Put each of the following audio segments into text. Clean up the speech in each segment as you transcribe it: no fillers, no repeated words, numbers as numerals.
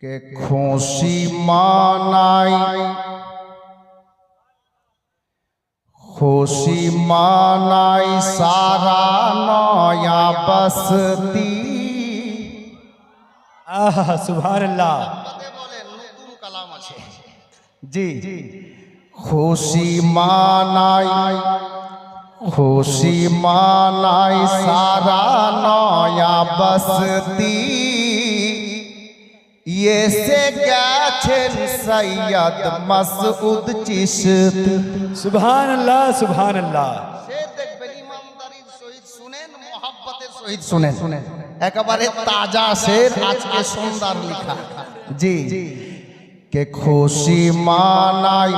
কে খুশি মানাই সারা নয়া বসতি। আহা সুবহানাল্লাহ। নতুন কালাম আছে জি। খুশি মানাই সারা নয়া বসতি। এসে গেছেন সৈয়দ মাসউদ চিশতি। সুবহানাল্লাহ সুবহানাল্লাহ। সে দেখবেন ইমানদারির সহিত শুনেন, মোহাব্বতের সহিত শুনেন। একেবারে তাজা শের, আজকে সন্ধ্যার লেখা জি। কে খুশি মানাই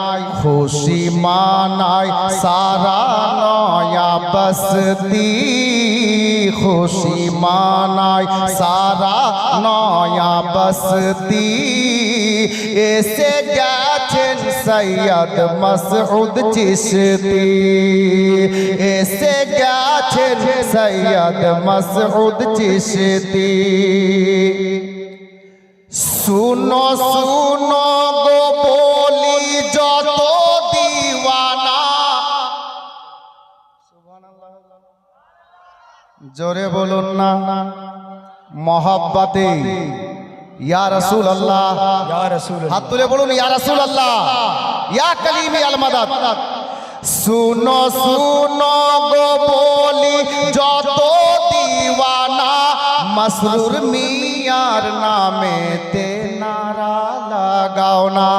সারা নয়া বসতি। খুশি মানাই সারা নয়া বসতি। এসে গেছেন সৈয়দ মাসউদ চিশতি। এসে গেছেন সৈয়দ মাসউদ চিশতি। শুনো শুনো গো বলি যত দিওয়ানা। জোরে বলুন না মোহাব্বতে ইয়া রাসূলুল্লাহ। ইয়া রাসূলুল্লাহ। হাত তুলে বলুন ইয়া রাসূলুল্লাহ, ইয়া কালিমি আল মাদাদ। শুনো শুনো গো বলি যত দিওয়ানা। মাসরুর মিয়ার নামেতে নারা লাগাও না।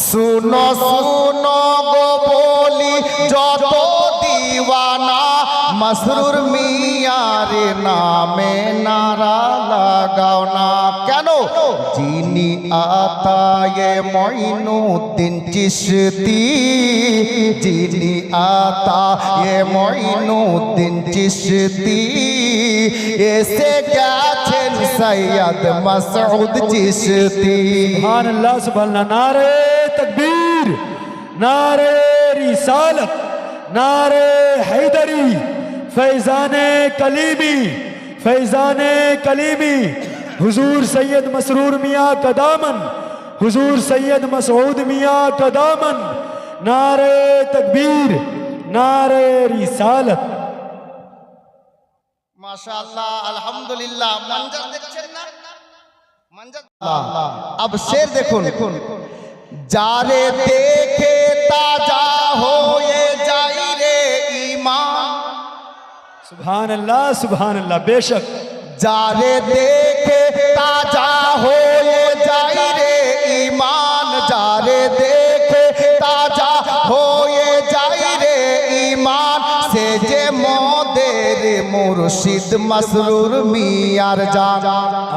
শুনো শুনো গো বলি যত দিওয়ানা। মাসরুর মিয়ার নামে নারা লাগাও না। কেন? যিনি আতায়ে মঈনুদ্দিন চিশতি। যিনি আতায়ে মঈনুদ্দিন চিশতি। এসে গেছেন সৈয়দ মাসউদ চিশতি। সুবহানাল্লাহ সুবহানাল্লাহ। নারে तकबीर, नारे रिसालत, नारे हैदरी, फैज़ाने कलीमी, हुजूर सैयद मसरूर मियाँ का दामन, हुजूर सैयद मसऊद मियाँ का दामन। नारे तकबीर, नारे रिसालत। माशाअल्लाह, अल्हम्दुलिल्लाह। मंजर देखছেন না? मंजर। अब शेर দেখুন। যারে দেখে তাজা হয়ে যাই রে ঈমান। सुभानअल्लाह सुभानअल्लाह। बेशक যারে দেখে তাজা হয়ে যাই রে ঈমান। যারে দেখে তাজা হয়ে যাই রে ঈমান। সে যে মোদের মুর্শিদ মাসরুর মিয়ার জান।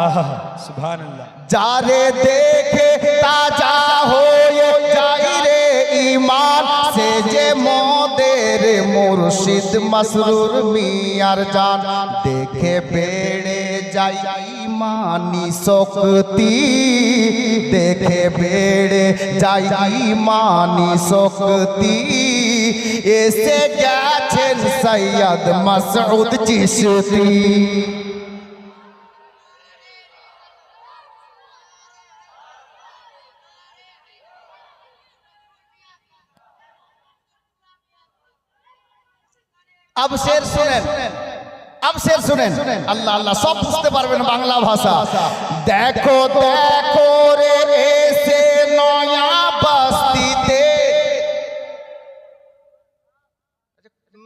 आहा सुभानअल्लाह। যারে দেখে তাজা হয়ে যাই রে ঈমান। সে যে মোদের মুর্শিদ মাসরুর মিয়ার জান। দেখে বেড়ে যাই ঈমানি শক্তি। দেখে বেড়ে যাই ঈমানি শক্তি। এসে গেছেন সৈয়দ মাসউদ চিশতি। अब शेर सुनेन, अल्लाह अल्लाह सब बुझते पारबेन बांगला भाषा। देखो देखो रे एसे नया बस्तीते।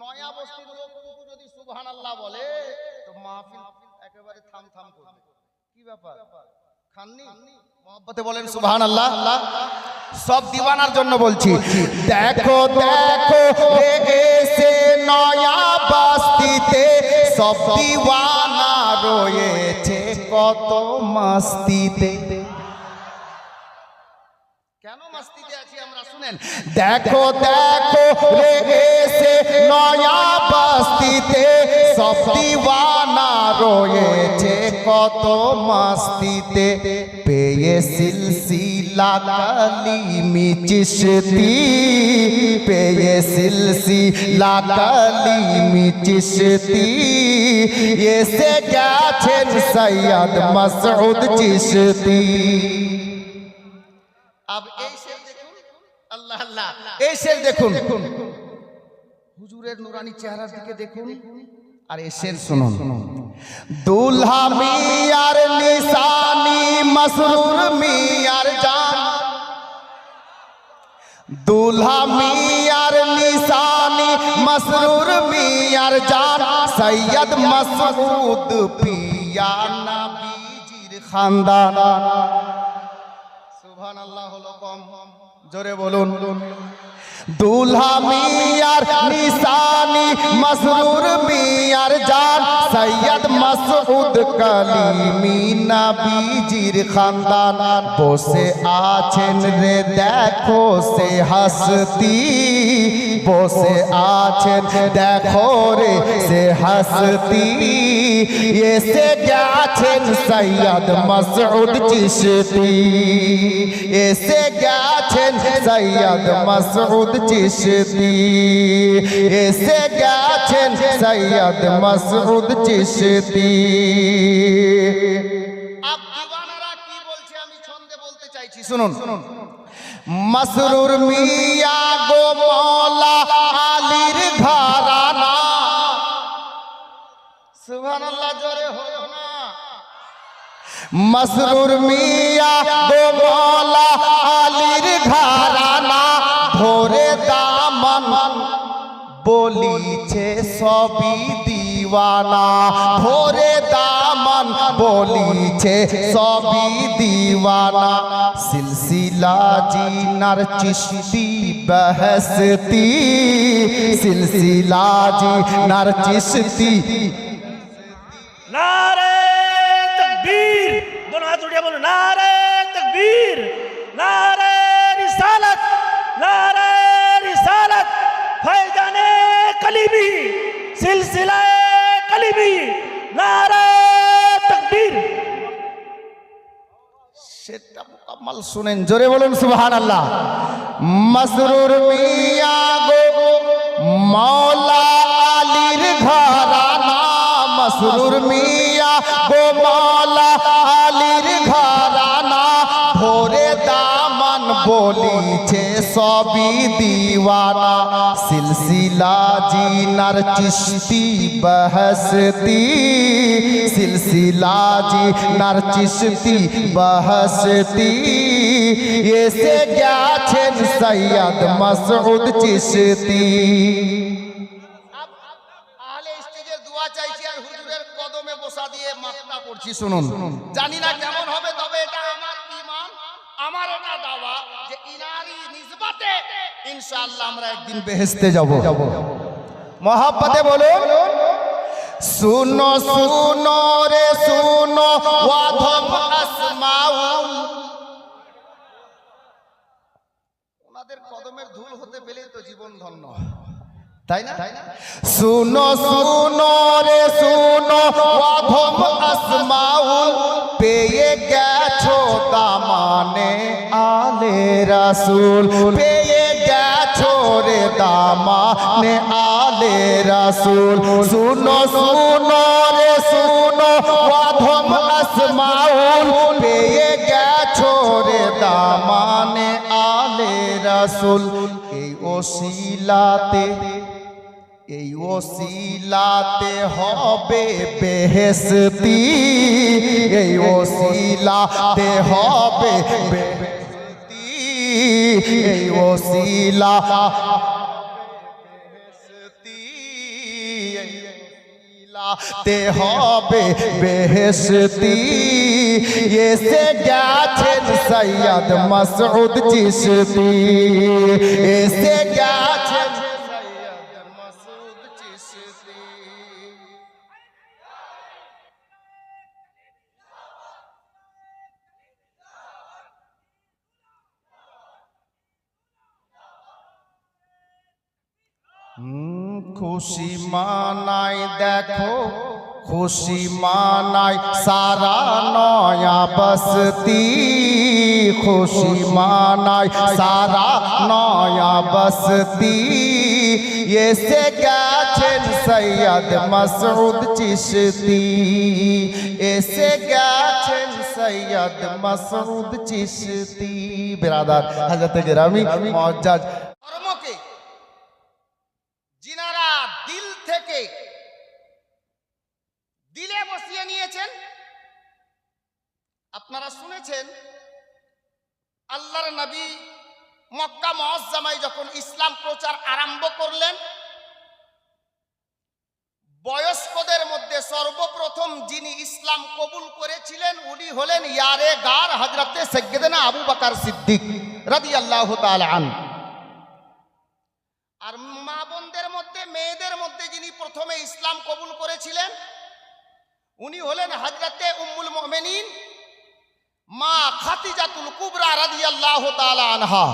नया बस्तीर লোকটুকু যদি সুবহানাল্লাহ বলে তো মাহফিল একেবারে থাম করবে। কি ব্যাপার খাননি? মোহাব্বতে বলেন সুবহানাল্লাহ। সব দিওয়ানার জন্য বলছি। দেখো দেখো রে এসে নয়া বস্তিতে। সব দিওয়ানা রয়েছে কত মস্তিতে। কেন মস্তিতে আছি আমরা শুনেন। দেখো দেখো রে এসে নয়া বস্তিতে। সব দিওয়ানা রয়েছে কত মস্তিতে। পেয়ে সিলসিলা कालीमी चिश्ती पे सिलसिला कालीमी चिश्ती ये से গেছেন সৈয়দ মাসউদ চিশতি। अब এই শের দেখুন, আল্লাহ আল্লাহ, এই শের দেখুন, হুজুরের নুরানি চেহারার দিকে দেখুন আর এই শের শুনুন। দুলহা মিয়ার নিশানি মসরুর মিয়ার জান, দুলহা মিয়ার নিশানি মসরুর মিয়ার জান, সৈয়দ মাসউদ পিয়া নবীজির খানদান। সুবহানাল্লাহ হলো কম, জোরে বলুন। দুলহা মিয়ার নিশানি মসরুর মিয়ার জান, সৈয়দ মাসউদ কালিমি নবীজির খানদান। বসে আছেন রে দেখো সে হাসতি, বসে আছেন দেখো রে সে হাসতি, এসে গেছেন সৈয়দ মাসউদ চিশতি, এসে গেছেন সৈয়দ মাসউদ চিশতি, এসে গেছেন সৈয়দ মাসউদ চিশতি। আপ দিওয়ানারা কি বলছে আমি ছন্দে বলতে চাইছি, শুনুন। মসরুর মিয়া গো মওলা আলীর ঘরানা, সুবহানাল্লাহ জোরে হলো না। মসরুর মিয়া গো মওলা আলীর ঘরানা, ভোরে দামন বলিছে সবই দিওয়ানা, ভোরে দামন বলিছে সবই দিওয়ানা। সিলসিলা জিনার চিশতি বহসতি, সিলসিলা জিনার চিশতি। नारे तकबीर, दोनों हाथ उठिए बोलो नारे तकबीर, नारे रिसालत, नारे रिसालत, फैजाने कलीमी, सिलसिला कलीमी, नारे तकबीर। সেটা মুকাম্মাল শুনেন, জোরে বলুন সুবহানাল্লাহ। মসরুর মিয়া গো মওলা আলীর ঘরানা, মসরুর মিয়া গো মওলা আলীর ঘরানা, ভোরে দামন বলিছে সবই দিওয়ানা। সিলসিলা জিনার চিশতি বহসতি, সিলসিলা জিনার চিশতি বহসতি, এসে গেছেন সৈয়দ মাসউদ চিশতি। কদমে বসা দিয়ে মাথা পড়ছি, শুনুন। জানি না কেমন হবে, তবে এটা আমার ঈমান, আমার এটা দাওয়া যে ইনারি নিসবতে ইনশাআল্লাহ আমরা একদিন বেহেশতে যাব। মহব্বতে বলুন। শুনো শুনো রে শুনো ওয়াধম আসমাউল, ওনাদের কদমের ধুল হতে পেলেই তো জীবন ধন্য, তাই না? শুনো শুনো রে শুনো ওয়াধম আসমাউল, পেয়ে গেছো দামানে আলে রাসূল, পেয়ে গেছো রে দামানে আলে রাসূল। শুনো শুনো রে শুনো ওয়াধম আসমাউল, পেয়ে গেছো রে দামানে আলে রাসূল। এই ওসিলাতে, এই ওসিলাতে হবে বেহেশতি, এই ওসিলাতে হবে বেহেশতি, এই ওসিলা তে হবে বেহেশতি, এসে গেছেন সৈয়দ মাসউদ চিশতি, এসে গেছেন সৈয়দ মাসউদ চিশতি। খুশি মানাই দেখো खुशी मानाय सारा नया बस्ती, खुशी मानाय सारा नया बस्ती, এসে গেছেন সৈয়দ মাসউদ চিশতি, এসে গেছেন সৈয়দ মাসউদ চিশতি। বিরাদার হযরত গিরামি মুআজ্জাজ, ধর্মকে যিনারা দিল থেকে দিলে বসিয়ে নিয়েছেন, আপনারা শুনেছেন আল্লাহর নবী মক্কা মুআজ্জামায় যখন ইসলাম প্রচার আরম্ভ করলেন, বয়স্কদের মধ্যে সর্বপ্রথম যিনি ইসলাম কবুল করেছিলেন উনি হলেন ইয়ারে গার হযরতে সাইয়্যিদনা আবু বকর সিদ্দিক রাদিয়াল্লাহু তাআলা আনহু। আর মা বোনদের মধ্যে, মেয়েদের মধ্যে যিনি প্রথমে ইসলাম কবুল করেছিলেন উনি হলেন হযরতে উম্মুল মুমিনিন মা খাদিজাতুল কুবরা রাদিয়াল্লাহু তাআলা আনহা।